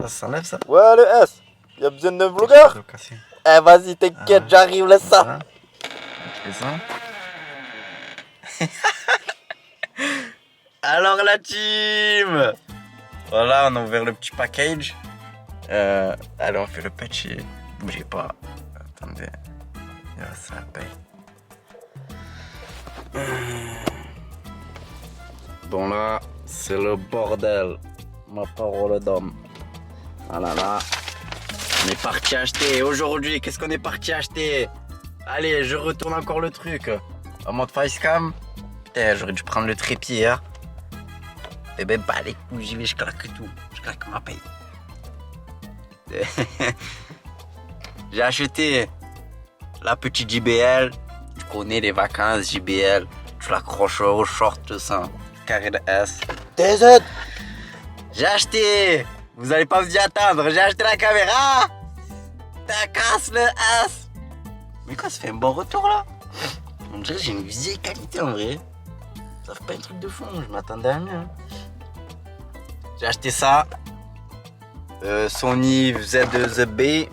Ça s'enlève ça? Ouais, le S. Y'a besoin d'un vlogger? Location. Eh, vas-y, t'inquiète, j'arrive, laisse ça. Je fais ça. Alors la team! Voilà, on a ouvert le petit package. Allez, on fait le patchy. Bougez pas. Attendez. Il reste la paye. Bon là, c'est le bordel. Ma parole d'homme. Ah là là. On est parti acheter. Aujourd'hui, qu'est-ce qu'on est parti acheter? Allez, je retourne encore le truc. En mode facecam. Putain, j'aurais dû prendre le trépied, hein. Eh ben, bah les couilles, j'y vais, je claque tout. Je claque ma paye. J'ai acheté la petite JBL. Tu connais les vacances JBL. Tu l'accroches au short, tout ça. Carré de S. TZ. J'ai acheté. Vous allez pas vous y attendre. J'ai acheté la caméra. T'as casse le S. Mais quoi, ça fait un bon retour là. On dirait que j'ai une vieille qualité en vrai. Ça fait pas un truc de fond. Je m'attendais à mieux. J'ai acheté ça. Sony Z2B.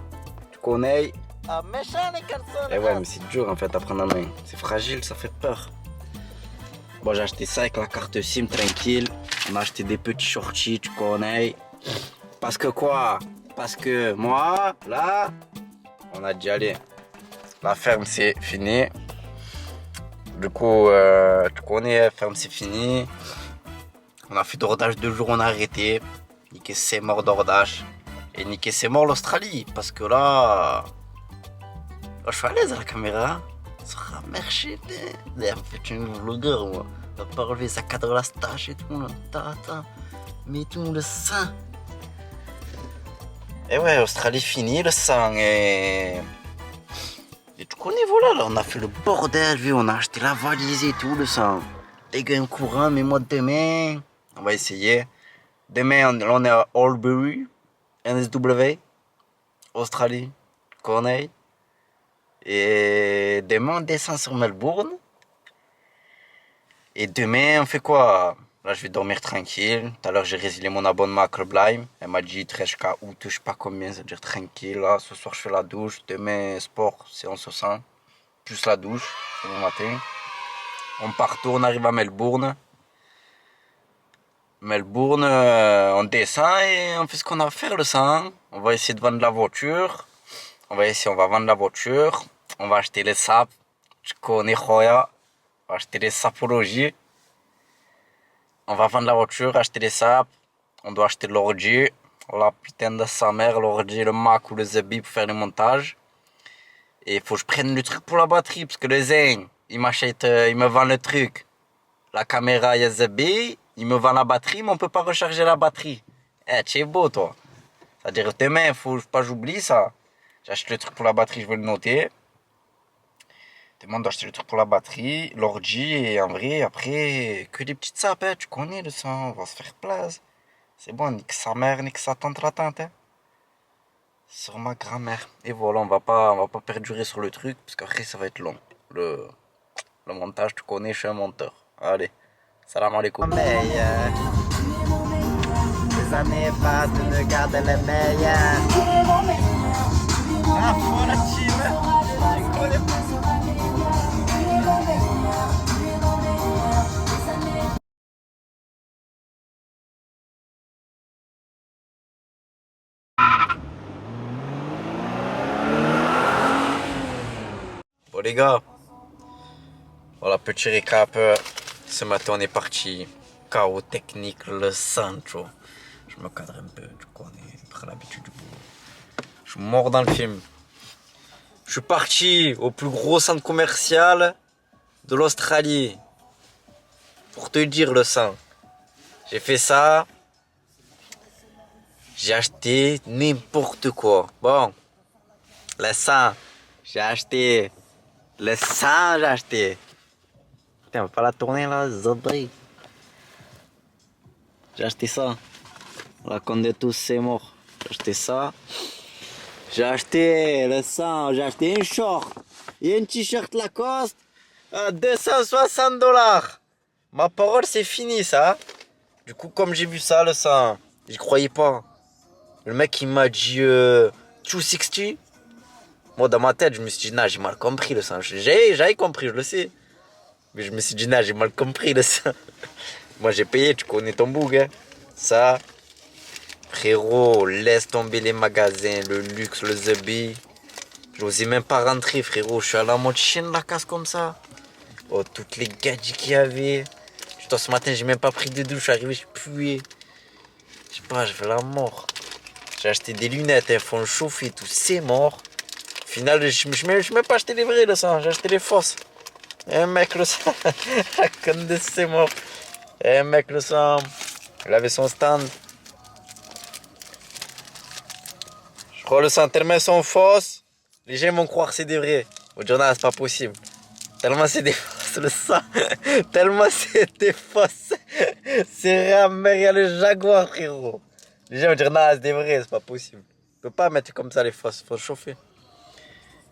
Tu connais. Ah, méchant les garçons. Eh ouais, mais c'est dur en fait à prendre en main. C'est fragile, ça fait peur. Bon, j'ai acheté ça avec la carte SIM tranquille. On a acheté des petits shorties, tu connais. Parce que quoi? Parce que moi, là, on a dit allez, la ferme c'est fini. Du coup, tu connais, la ferme c'est fini. On a fait d'ordage 2 jours, on a arrêté. Niquer c'est mort d'ordage. Et niquer c'est mort l'Australie. Parce que là, je suis à l'aise à la caméra. Ça sera marché. D'ailleurs, faites une vlogueur, moi. On va pas relever sa cadre la stache et tout. Là. Tata. Mais tout le sang. Et ouais, Australie fini le sang. Et tu connais, voilà, là, on a fait le bordel. Vu, on a acheté la valise et tout, le sang. Les gars, un courant, mais moi demain, on va essayer. Demain, on est à Albury, NSW, Australie, Corneille. Et demain, on descend sur Melbourne. Et demain, on fait quoi? Là, je vais dormir tranquille. Tout à l'heure, j'ai résilié mon abonnement à Club Lime. Elle m'a dit, très jusqu'à août, je sais pas combien, ça veut dire tranquille. Là, ce soir, je fais la douche. Demain, sport, séance au sein. Plus la douche, le matin. On part, on arrive à Melbourne. Melbourne, on descend et on fait ce qu'on a à faire le sang. On va essayer de vendre la voiture. On va vendre la voiture. On va acheter les sapes. Je connais Roya. On va acheter les sapologies. On va vendre la voiture, acheter les sapes. On doit acheter l'ordi. La putain de sa mère, l'ordi, le Mac ou le Zebi pour faire le montage. Et il faut que je prenne le truc pour la batterie. Parce que le Zen, il m'achète, il me vend le truc. La caméra, il y a Zebi. Il me vend la batterie, mais on peut pas recharger la batterie. Eh, tu es beau, toi. C'est-à-dire, demain, faut pas que j'oublie ça. J'achète le truc pour la batterie, je vais le noter. Demain, on doit acheter le truc pour la batterie, l'ordi, et en vrai, après, que des petites sapes, hein, tu connais le sang, on va se faire place. C'est bon, nique sa mère, nique sa tante, la tante, hein. Sur ma grand-mère. Et voilà, on va pas perdurer sur le truc, parce qu'après, ça va être long. Le montage, tu connais, je suis un monteur. Allez. Salam alaikum. Les années passent, ne garde les meilleurs. Ah, voilà, team. Tu connais pas. Bon les gars, voilà petit récap. Ce matin on est parti. Chaos technique, le centre. Je me cadre un peu, tu connais, après l'habitude du boulot. Je suis mort dans le film. Je suis parti au plus gros centre commercial de l'Australie. Pour te dire le sang. J'ai fait ça. J'ai acheté n'importe quoi. Bon, le sang, j'ai acheté. Le sang, j'ai acheté. Putain, on va pas la tourner là, Zobri. J'ai acheté ça. La compte de tous, c'est mort. J'ai acheté ça. J'ai acheté le sang, j'ai acheté une short et un t-shirt Lacoste à 260 $. Ma parole, c'est fini ça. Du coup, comme j'ai vu ça, le sang, j'y croyais pas. Le mec il m'a dit 260. Moi dans ma tête je me suis dit nah j'ai mal compris le sang. J'avais compris je le sais. Mais je me suis dit nah j'ai mal compris le sang. Moi j'ai payé, tu connais ton boug hein. Ça. Frérot, laisse tomber les magasins, le luxe, le The. J'osais même pas rentrer frérot, je suis à la mode chienne la casse comme ça. Oh toutes les gadgets qu'il y avait. Putain ce matin j'ai même pas pris de douche, je suis arrivé, je puais. Je sais pas, j'ai fait la mort. J'ai acheté des lunettes, elles font chauffer, tout, c'est mort. Au final, je me même pas acheté les vrais, le sang, j'ai acheté les fausses. Mec, le sang, c'est mort. Mec, le sang, il avait son stand. Je crois le sang, tellement elles sont fausses, les gens vont croire que c'est des vrais. Aujourd'hui, c'est pas possible. Tellement c'est des fausses, le sang. Tellement c'est des fausses. C'est ramère, il y a le Jaguar, frérot. Les gens vont dire, non, c'est des vrais, c'est pas possible. Tu peux pas mettre comme ça les fausses, faut chauffer.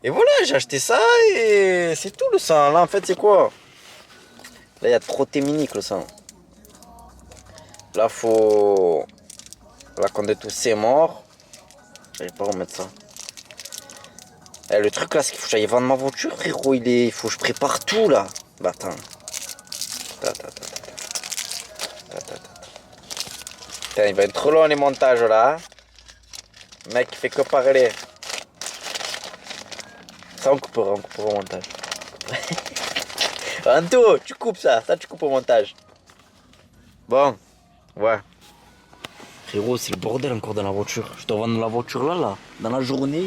Et voilà, j'ai acheté ça et c'est tout le sang. Là, en fait, c'est quoi? Là, il y a trop téminique le sang. Là, faut. Là, quand est tout c'est mort. Je vais pas remettre ça. Eh, le truc là, c'est qu'il faut que j'aille vendre ma voiture, frérot. Il faut que je prépare tout là. Bah, attends. Putain, il va être trop long les montages là. Le mec il fait que parler. Ça on coupera au montage. Anto, tu coupes ça tu coupes au montage. Bon, ouais. Frérot, c'est le bordel encore dans la voiture. Je dois vendre la voiture là. Dans la journée,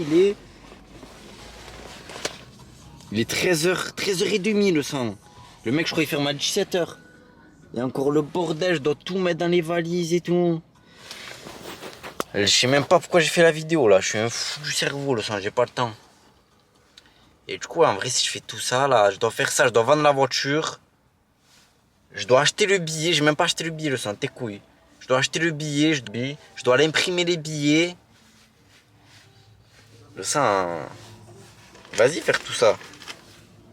il est 13h, 13h30 le sang. Le mec, je crois, il ferme à 17h. Il y a encore le bordel, je dois tout mettre dans les valises et tout. Je sais même pas pourquoi j'ai fait la vidéo là, je suis un fou du cerveau le sang, j'ai pas le temps. Et du coup, en vrai, si je fais tout ça là, je dois faire ça, je dois vendre la voiture. Je dois acheter le billet, j'ai même pas acheté le billet le sang, tes couilles. Je dois acheter le billet, je dois aller imprimer les billets. Le sang, vas-y faire tout ça.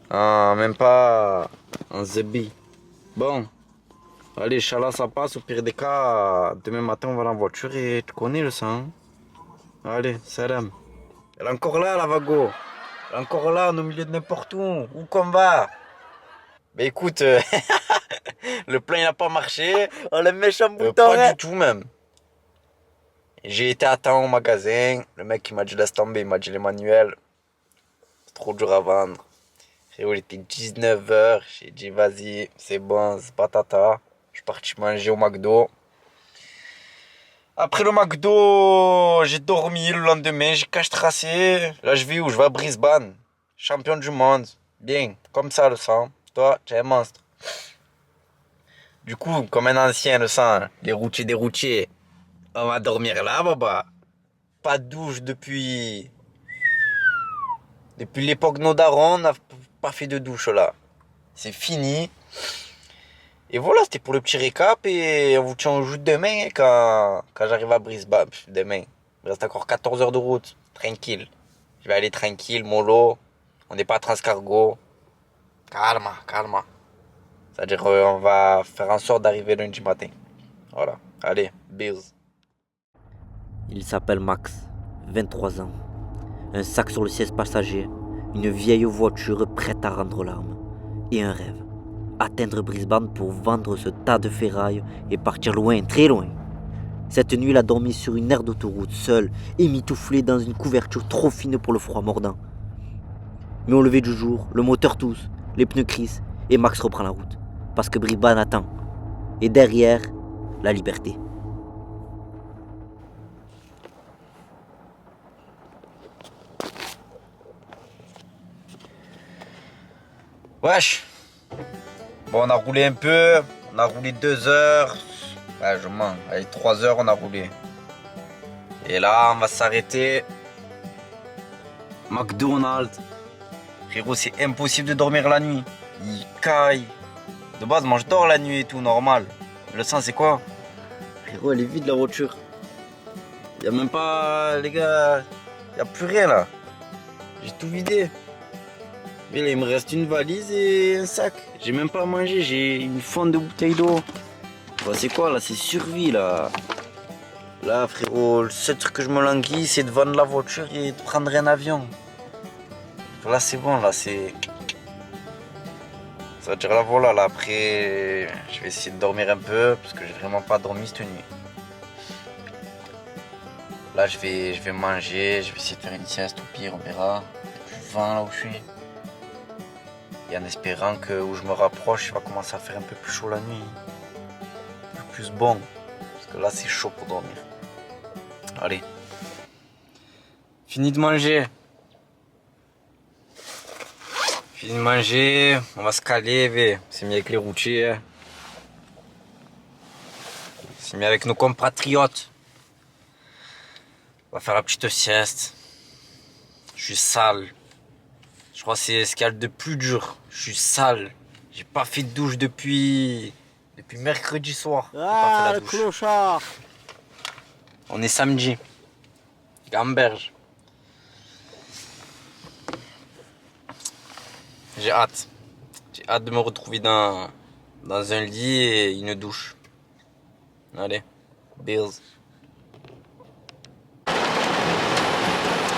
Ah, même pas un zébi. Bon. Allez, Inch'Allah, ça passe. Au pire des cas, demain matin, on va en voiture et tu connais le sang. Allez, salam. Elle est encore là, la Vago. Elle est encore là, au milieu de n'importe où. Où qu'on va? Mais écoute, le plan, il n'a pas marché. Oh, le méchant bouton, pas du tout, même. J'ai été à temps au magasin. Le mec, il m'a dit laisse tomber. Il m'a dit les manuels. C'est trop dur à vendre. Frérot, il était 19h. J'ai dit vas-y, c'est bon, c'est patata. Je suis parti manger au McDo. Après le McDo, j'ai dormi le lendemain, j'ai cache tracé. Là, je vais où? Je vais à Brisbane. Champion du monde. Bien, comme ça le sang. Toi, tu es un monstre. Du coup, comme un ancien le sang, les routiers des routiers, on va dormir là, baba. Pas de douche depuis l'époque de nos darons, on n'a pas fait de douche là. C'est fini. Et voilà, c'était pour le petit récap et on vous tient au jus demain quand j'arrive à Brisbane. Demain, il me reste encore 14 heures de route, tranquille. Je vais aller tranquille, mollo. On n'est pas à Transcargo. Calma, calma. C'est-à-dire on va faire en sorte d'arriver lundi matin. Voilà, allez, bisous. Il s'appelle Max, 23 ans. Un sac sur le siège passager, une vieille voiture prête à rendre l'âme. Et un rêve. Atteindre Brisbane pour vendre ce tas de ferraille et partir loin, très loin. Cette nuit, il a dormi sur une aire d'autoroute, seul, émitouflé dans une couverture trop fine pour le froid mordant. Mais au lever du jour, le moteur tousse, les pneus crissent et Max reprend la route. Parce que Brisbane attend. Et derrière, la liberté. Wesh. Bon, on a roulé un peu. On a roulé 2 heures. Ouais, je mens. Allez, 3 heures, on a roulé. Et là, on va s'arrêter. McDonald's. Frérot, c'est impossible de dormir la nuit. Il caille. De base, moi, je dors la nuit et tout, normal. Le sang, c'est quoi? Frérot, elle est vide, la voiture. Y a même pas... Les gars... Y a plus rien, là. J'ai tout vidé. Mais là, il me reste une valise et un sac. J'ai même pas mangé, j'ai une fonte de bouteille d'eau. Bah, c'est quoi là? C'est survie là. Là, frérot, le seul truc que je me languis, c'est de vendre la voiture et de prendre un avion. Là, c'est bon, là, c'est... Ça veut dire là, voilà, là, après, je vais essayer de dormir un peu, parce que j'ai vraiment pas dormi cette nuit. Là, je vais manger, je vais essayer de faire une sieste, au pire, on verra. Il y a du vent là où je suis. Et en espérant que où je me rapproche, il va commencer à faire un peu plus chaud la nuit. Un peu plus bon. Parce que là, c'est chaud pour dormir. Allez. Fini de manger. Fini de manger. On va se caler. C'est mis avec les routiers. C'est mis avec nos compatriotes. On va faire la petite sieste. Je suis sale. Je crois que c'est ce qu'il y a de plus dur. Je suis sale. J'ai pas fait de douche depuis mercredi soir. Ah, le clochard. On est samedi. Gamberge. J'ai hâte. J'ai hâte de me retrouver dans un lit et une douche. Allez, Bills.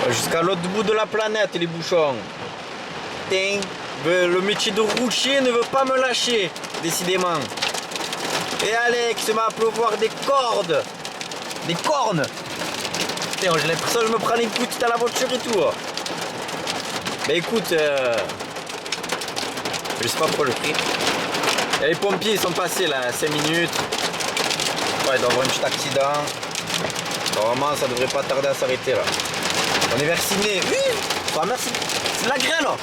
Jusqu'à l'autre bout de la planète, les bouchons. Putain, le métier de routier ne veut pas me lâcher, décidément. Et Alex se met à pleuvoir des cordes. Des cornes. Putain, j'ai l'impression que je me prends une coups dans la voiture et tout. Mais écoute, je sais pas pourquoi le prix. Et les pompiers ils sont passés là, 5 minutes. Ouais, il doit y avoir un petit accident. Normalement, ça devrait pas tarder à s'arrêter là. On est vers Sydney. Oui. Oh, merci. C'est de la graine là.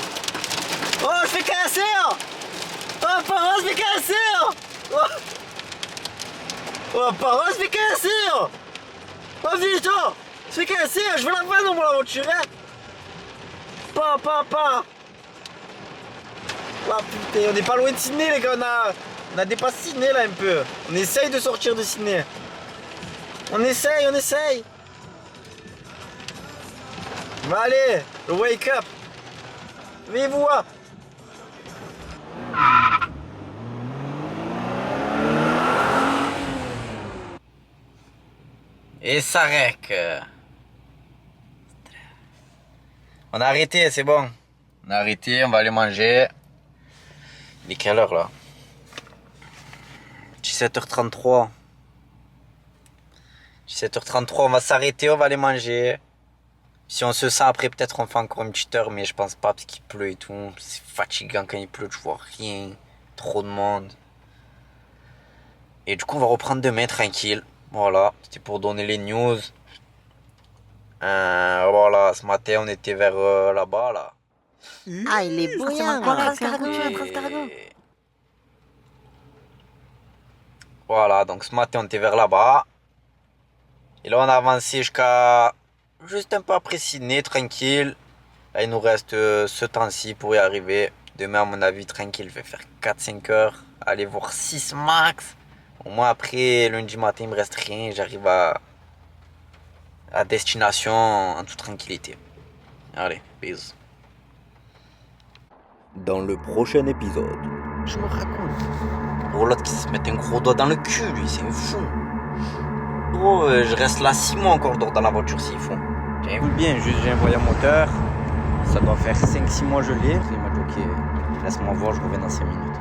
Oh, je fais casser. Oh, parents, je fais casser. Oh, parents, je fais casser. Oh, vite. Je fais casser. Je veux la vendre dans la voiture. Hein. Pa. Ah putain, on n'est pas loin de Sydney les gars, on a dépassé Sydney là un peu. On essaye de sortir de Sydney. On essaye. Mais allez, le wake up. Vive-vous. Et ça rec. On a arrêté, c'est bon. On a arrêté, on va aller manger. Il est quelle heure là? 17h33. 17h33, on va s'arrêter, on va aller manger. Si on se sent après, peut-être on fait encore une petite heure, mais je pense pas parce qu'il pleut et tout. C'est fatigant quand il pleut, tu vois rien. Trop de monde. Et du coup, on va reprendre demain tranquille. Voilà, c'était pour donner les news. Voilà, ce matin, on était vers là-bas, là. Ah, il est bouillant. Voilà, donc ce matin on était vers là-bas. Et là on a avancé jusqu'à juste un peu après Sydney, tranquille. Là il nous reste ce temps-ci pour y arriver. Demain à mon avis tranquille, je vais faire 4-5 heures. Aller voir 6 max. Au moins après lundi matin il me reste rien. J'arrive à destination en toute tranquillité. Allez, bisous. Dans le prochain épisode. Je me raconte. Gros, l'autre qui se met un gros doigt dans le cul, lui, c'est un fou. Gros, je reste là 6 mois encore dans la voiture s'il faut. Tiens, écoute bien, juste j'ai un voyant moteur. Ça doit faire 5-6 mois je l'ai. Il m'a dit ok, laisse-moi voir, je reviens dans 5 minutes.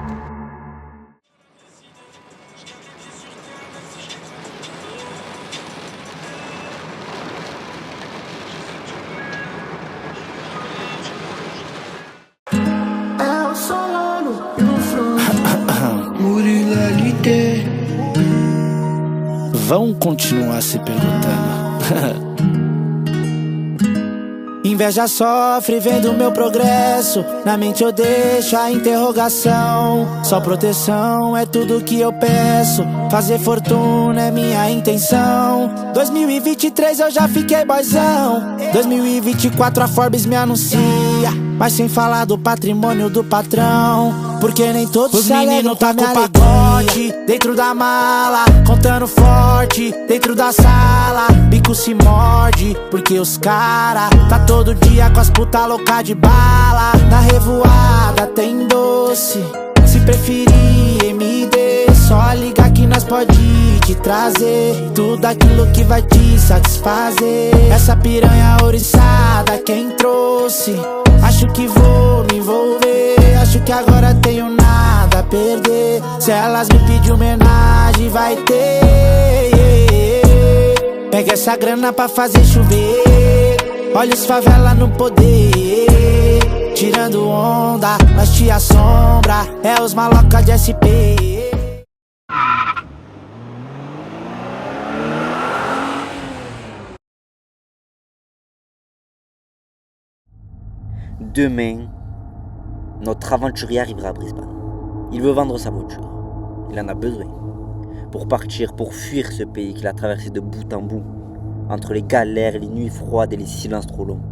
Vão continuar se perguntando. Inveja sofre vendo meu progresso. Na mente eu deixo a interrogação. Só proteção é tudo que eu peço. Fazer fortuna é minha intenção. 2023 eu já fiquei boizão. 2024 a Forbes me anuncia. Mas sem falar do patrimônio do patrão. Porque nem todos os meninos tá com pacote dentro da mala, contando forte dentro da sala. Bico se morde, porque os cara tá todo dia com as puta louca de bala. Na revoada tem doce, se preferir MD, só liga que nós pode te trazer tudo aquilo que vai te satisfazer. Essa piranha ouriçada quem trouxe. Acho que vou me envolver, acho que agora tenho nada a perder. Se elas me pedirem homenagem vai ter. Pega essa grana pra fazer chover. Olha os favela no poder. Tirando onda, nós te assombra. É os maloca de SP. Demain, notre aventurier arrivera à Brisbane. Il veut vendre sa voiture. Il en a besoin. Pour partir, pour fuir ce pays qu'il a traversé de bout en bout. Entre les galères, les nuits froides et les silences trop longs.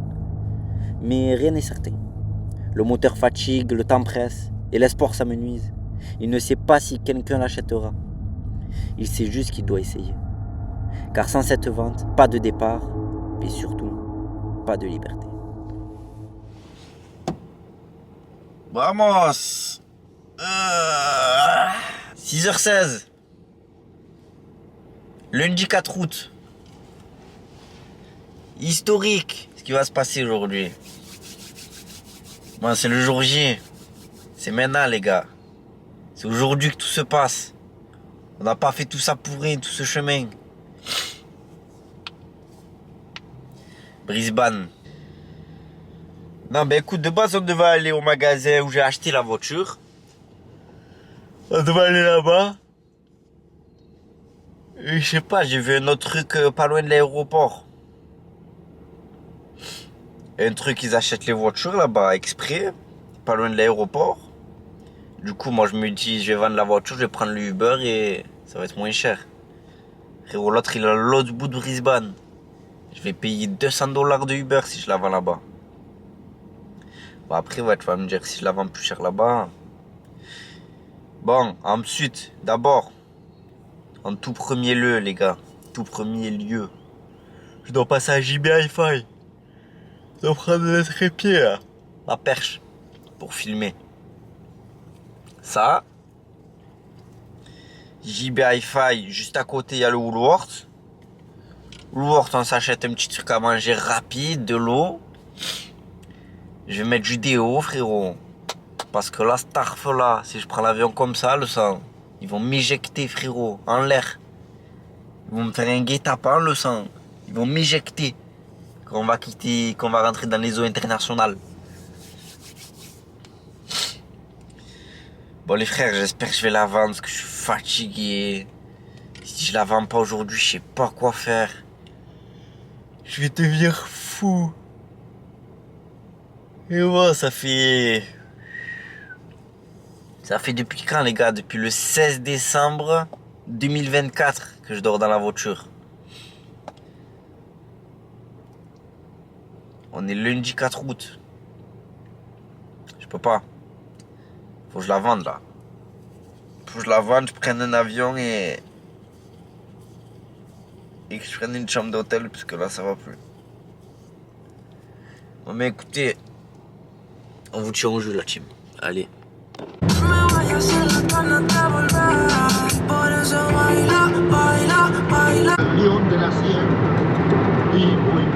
Mais rien n'est certain. Le moteur fatigue, le temps presse, et l'espoir s'amenuise. Il ne sait pas si quelqu'un l'achètera. Il sait juste qu'il doit essayer. Car sans cette vente, pas de départ, et surtout, pas de liberté. Vamos 6h16. Lundi 4 août. Historique ce qui va se passer aujourd'hui. Bon, c'est le jour J. C'est maintenant les gars. C'est aujourd'hui que tout se passe. On n'a pas fait tout ça pour rien, tout ce chemin. Brisbane. Non, ben écoute, de base, on devait aller au magasin où j'ai acheté la voiture. On devait aller là-bas. Et je sais pas, j'ai vu un autre truc pas loin de l'aéroport. Un truc, ils achètent les voitures là-bas, exprès, pas loin de l'aéroport. Du coup, moi, je me dis, je vais vendre la voiture, je vais prendre le Uber et ça va être moins cher. Frérot, l'autre, il est à l'autre bout de Brisbane. Je vais payer $200 de Uber si je la vends là-bas. Bon, après, ouais, tu vas me dire si je la vends plus cher là-bas. Bon, ensuite, d'abord, en tout premier lieu, les gars, tout premier lieu, je dois passer à JB Hi-Fi. Je dois prendre le trépied, là, la perche, pour filmer. Ça, JB Hi-Fi, juste à côté, il y a le Woolworth. Woolworth, on s'achète un petit truc à manger rapide, de l'eau. Je vais mettre du déo, frérot. Parce que là, starf là, si je prends l'avion comme ça, le sang, ils vont m'éjecter, frérot, en l'air. Ils vont me faire un guet-apens, le sang. Ils vont m'éjecter. Quand on va quitter, quand on va rentrer dans les eaux internationales. Bon, les frères, j'espère que je vais la vendre parce que je suis fatigué. Si je la vends pas aujourd'hui, je sais pas quoi faire. Je vais devenir fou. Et moi, ça fait depuis quand, les gars? Depuis le 16 décembre 2024 que je dors dans la voiture. On est lundi 4 août. Je peux pas. Faut que je la vende là. Faut que je la vende, je prenne un avion et que je prenne une chambre d'hôtel parce que là ça va plus. Bon, mais écoutez, on vous tient au jeu la team. Allez. León de la Sierra, vivo en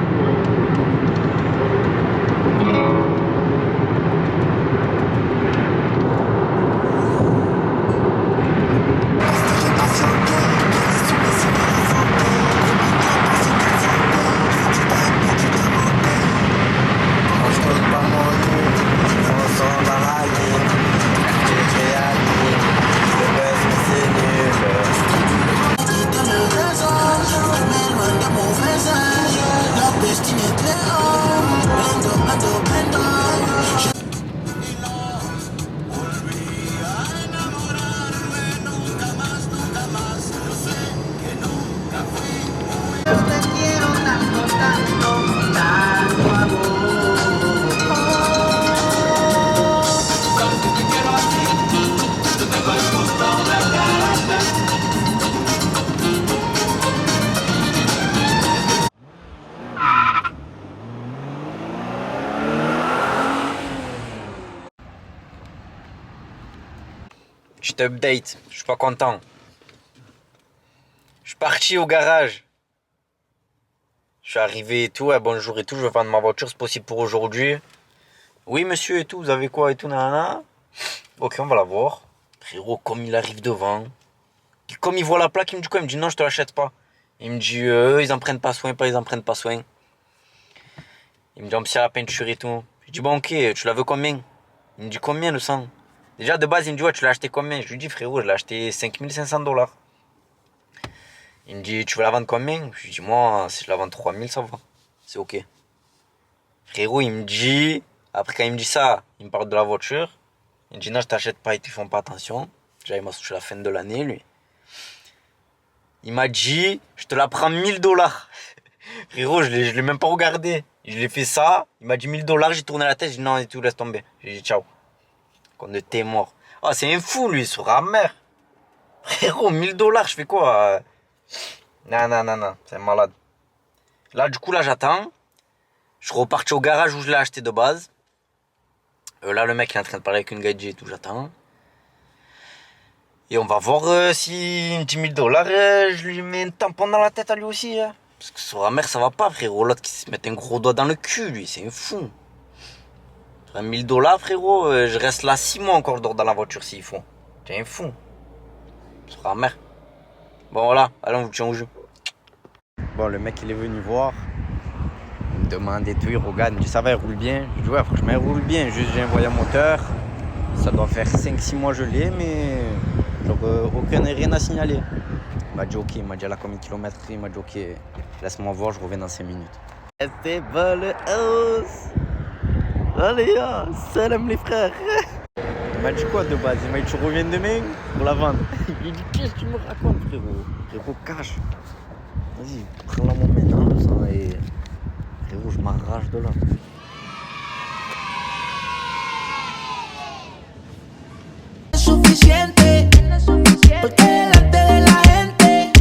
Je t'update, je suis pas content. Je suis parti au garage. Je suis arrivé et tout, bonjour et tout, je veux vendre ma voiture, c'est possible pour aujourd'hui. Oui monsieur et tout, vous avez quoi et tout, nanana. Ok, on va la voir. Frérot, comme il arrive devant, comme il voit la plaque, il me dit quoi? Il me dit non, je te l'achète pas. Il me dit ils en prennent pas soin, ils en prennent pas soin. Il me dit on me sert la peinture et tout. Je dis bon ok, tu la veux combien? Il me dit combien le sang? Déjà de base il me dit ouais tu l'as acheté combien? Je lui dis frérot je l'ai acheté $5500. Il me dit tu veux la vendre combien? Je lui dis moi si je la vends 3000 ça va. C'est ok. Frérot il me dit, après quand il me dit ça, il me parle de la voiture. Il me dit non je t'achète pas, ils te font pas attention. Déjà il m'a sorti la fin de l'année lui. Il m'a dit je te la prends $1000. Frérot je l'ai même pas regardé. Je l'ai fait ça, il m'a dit $1000, j'ai tourné la tête, j'ai dit non et tout laisse tomber. J'ai dit ciao. Quand de t'es mort. Oh c'est un fou lui, sur la mer. Frérot $1000 je fais quoi? Non, c'est un malade. Là du coup là j'attends. Je suis reparti au garage où je l'ai acheté de base. Là le mec il est en train de parler avec une gadget et tout, j'attends. Et on va voir si me dit $1000, je lui mets un tampon dans la tête à lui aussi. Hein. Parce que sur la mer ça va pas frérot, l'autre qui se met un gros doigt dans le cul lui, c'est un fou. Sur $1000 frérot, je reste là 6 mois encore dans la voiture s'il faut. T'es un fou. Sur la mer. Bon voilà, allez on vous tient au jeu. Bon le mec il est venu voir. Il me demande et tout, il regarde, il me dit ça va, il roule bien. Je dis ouais franchement il roule bien, juste j'ai envoyé un moteur. Ça doit faire 5-6 mois je l'ai mais genre rien à signaler. Il m'a dit ok, il m'a dit à la combien de kilomètres, il m'a dit ok, laisse-moi voir, je reviens dans 5 minutes. C'est bon le house. Allez salam les frères. Il m'a dit quoi de base? Il m'a dit tu reviens demain pour la vendre. Il dit qu'est-ce que tu me racontes frérot? Frérot cash. Vas-y, prends-la mon maintenant le sang et frérot je m'arrache de là. Suficiente, porque delante de la gente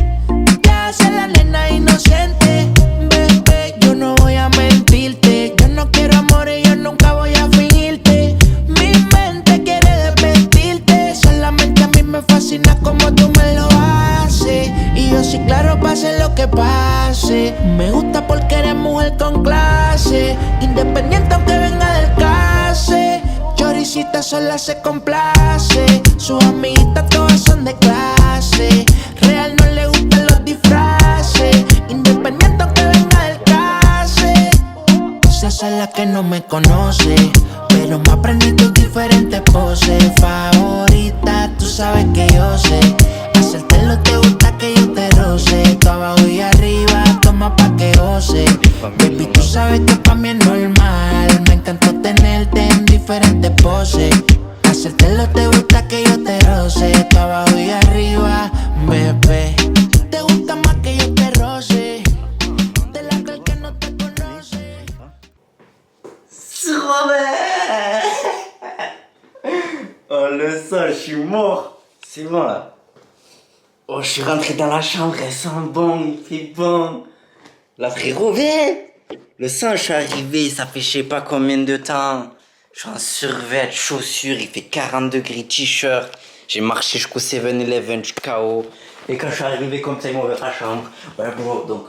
te haces la nena inocente. Bebé, yo no voy a mentirte, yo no quiero amor y yo nunca voy a fingirte. Mi mente quiere desmentirte, solamente a mí me fascina como tú me lo haces. Y yo sí claro pase lo que pase, me gusta porque eres mujer con clase, independiente aunque venga del case. Choricita sola se complace, sus amiguitas todas son de clase. Real no le gustan los disfraces, independiente aunque venga del case. Esa es la que no me conoce, pero me aprendí tus diferentes poses. Favorita, tú sabes que yo sé, hacértelo te gusta que yo te roce. Tú abajo y arriba, toma pa' que goce. Baby, tú sabes que pa' mí es normal, me encantó tenerte en diferentes poses. Hacértelo te gusta que yo te roce. Tú abajo y arriba, bebé. Te gusta más que yo te roce, de la que el que no te conoce. Oh le sang, je suis mort. C'est bon là. Oh je suis rentré dans la chambre, elle sent bon, il fait bon. Là frérot, viens. Le sang, je suis arrivé, ça fait je sais pas combien de temps. Je suis en survêt, chaussures, il fait 40 degrés, t-shirt. J'ai marché jusqu'au 7-Eleven, je suis KO. Et quand je suis arrivé comme ça, ils m'ont ouvert la chambre. Ouais bon, donc...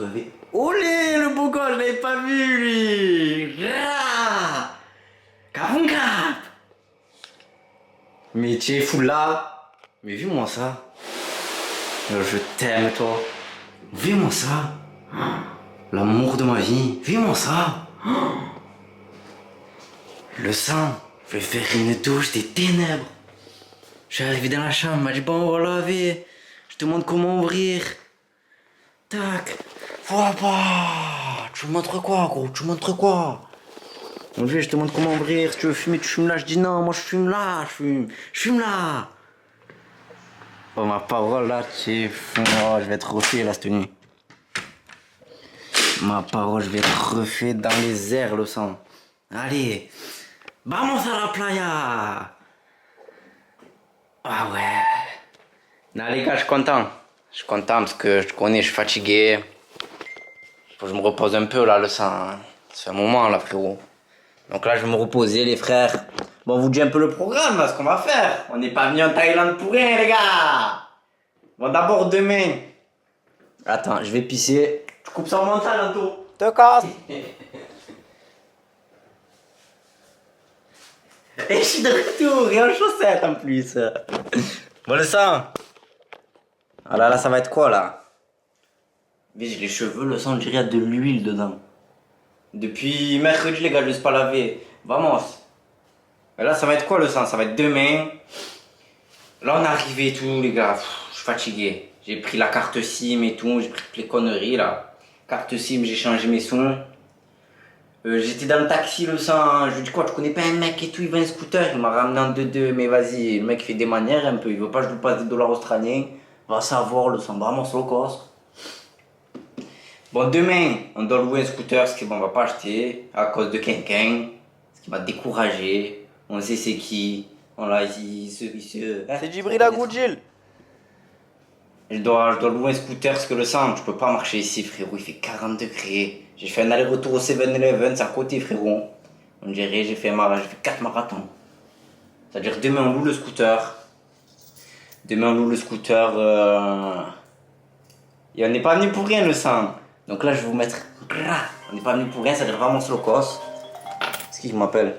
Olé, le beau gosse, je l'avais pas vu lui. Kavunga. Mais tu es fou là. Mais vis-moi ça. Je t'aime toi. Vis-moi ça. L'amour de ma vie. Vis-moi ça. Le sang. Je vais faire une douche des ténèbres. Je suis arrivé dans la chambre, il m'a dit bon on va laver. Je te montre comment ouvrir. Tac. Voilà pas. Tu me montres quoi gros? Tu me montres quoi? Je te montre comment ouvrir. Si tu veux fumer, tu fumes là. Je dis non, moi je fume là. Je fume là. Oh ma parole là, tu fou. Oh, je vais être refait là cette nuit. Ma parole, je vais être refait dans les airs le sang. Allez. Vamos a la playa. Ah ouais. Non les gars, je suis content. Je suis content parce que je te connais, je suis fatigué. Faut que je me repose un peu là le sang. C'est un moment là frérot. Donc là je vais me reposer les frères. Bon on vous dit un peu le programme là, ce qu'on va faire. On n'est pas venu en Thaïlande pour rien les gars. Bon d'abord demain. Attends, je vais pisser. Tu coupes ça en mental, Anto. Te casse. Et je suis de retour, et en chaussettes en plus. Bon, le sang. Ah là, ça va être quoi là? J'ai les cheveux, le sang, on dirait qu'il y a de l'huile dedans. Depuis mercredi, les gars, je ne laisse pas laver. Vamos. Et là, ça va être quoi le sang? Ça va être demain. Là, on est arrivé et tout, les gars. Je suis fatigué. J'ai pris la carte SIM et tout. J'ai pris toutes les conneries là. Carte SIM, j'ai changé mes sons. J'étais dans le taxi, le sang. Je lui dis quoi, tu connais pas un mec et tout, il vend un scooter. Il m'a ramené en 2-2. Mais vas-y, le mec fait des manières un peu. Il veut pas que je lui passe des dollars australiens. Va savoir, le sang, vraiment slow cost. Bon, demain, on doit louer un scooter, ce qu'on va pas acheter à cause de quelqu'un, ce qui m'a découragé. On sait c'est qui. On l'a C'est Djibril Agoudjil. Je dois louer un scooter parce que le sang, tu peux pas marcher ici, frérot. Il fait 40 degrés. J'ai fait un aller-retour au 7-Eleven, c'est à côté, frérot. On dirait, j'ai fait 4 marathons. C'est-à-dire, demain, on loue le scooter. Demain, on loue le scooter. Et on n'est pas venu pour rien, le sang. Donc là, je vais vous mettre. On n'est pas venu pour rien, ça devrait vraiment slow cost. C'est qui m'appelle?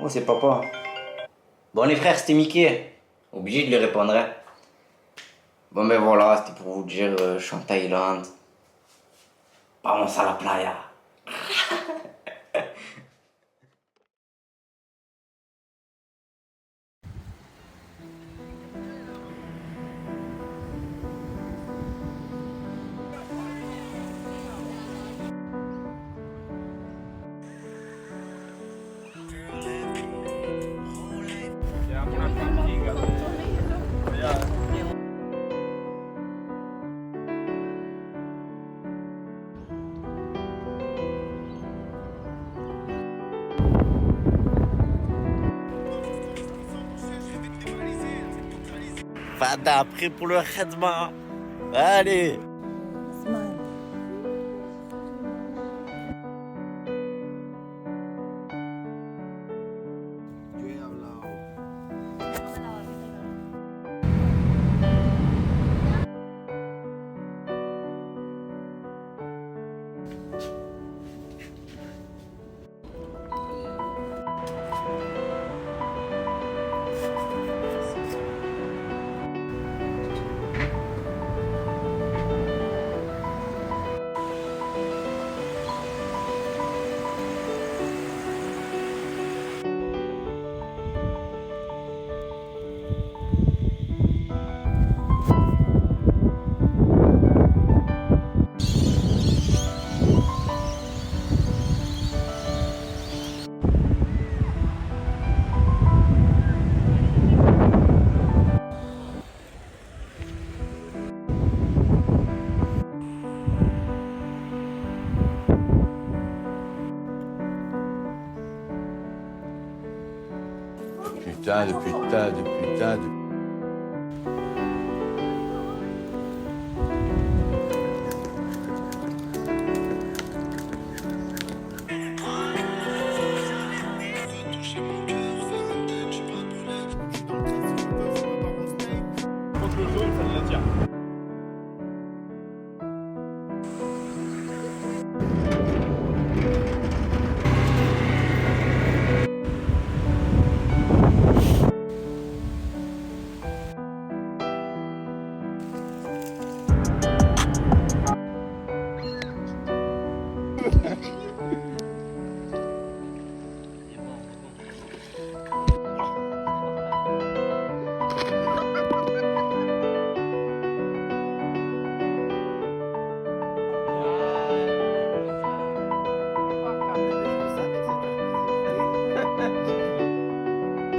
Oh, c'est papa. Bon, les frères, c'était Mickey. Obligé de lui répondre. Hein. Bon, ben voilà, c'était pour vous dire, je suis en Thaïlande. Vamos à la playa. Fada, prêt pour le Khedma. Allez. Putain de...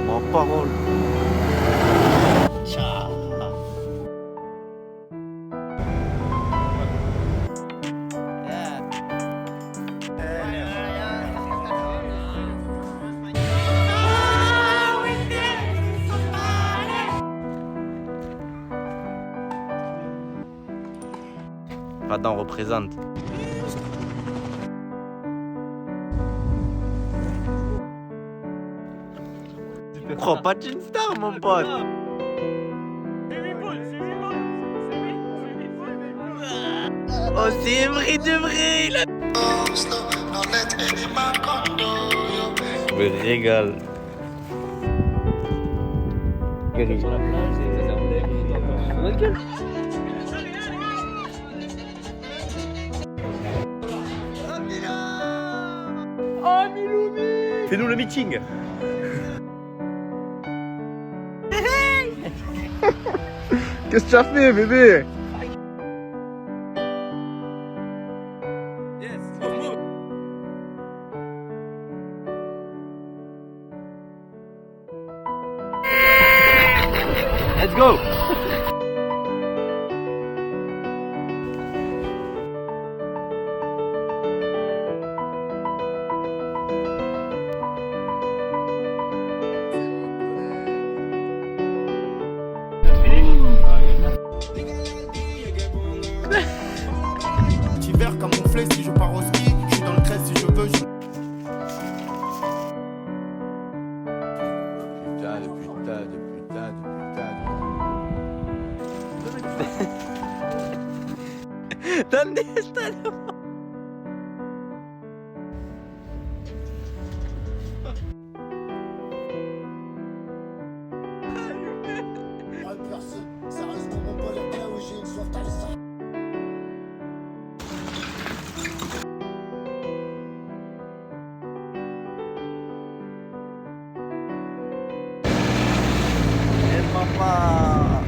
Ma parole. Radan représente. Prends pas de Star, mon pote. Oh, c'est vrai de vrai, là. Je me régale. Fais-nous le meeting. Qu'est-ce que tu as fait, bébé? Let's go. Petit verre camouflé si je pars au ski. Je suis dans le 13 si je veux. Putain de putain de putain de putain de... ¿Dónde está el... Mamá.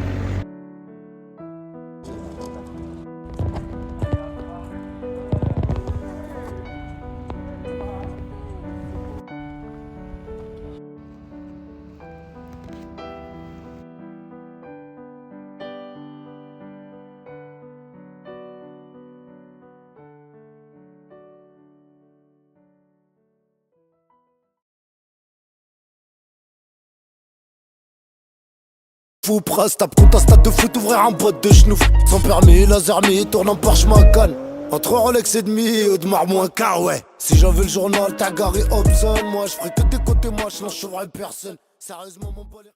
Fou pras, tape contre un stade de foot, ouvrir un boîte de genoux. Sans permis, laser mis, tournant Porsche Macan. Entre Rolex et demi, Audemars moins car ouais. Si j'avais le journal, t'as Gary Hobson. Moi je ferais que des côtés moches, non je sauverais personne. Sérieusement mon pote.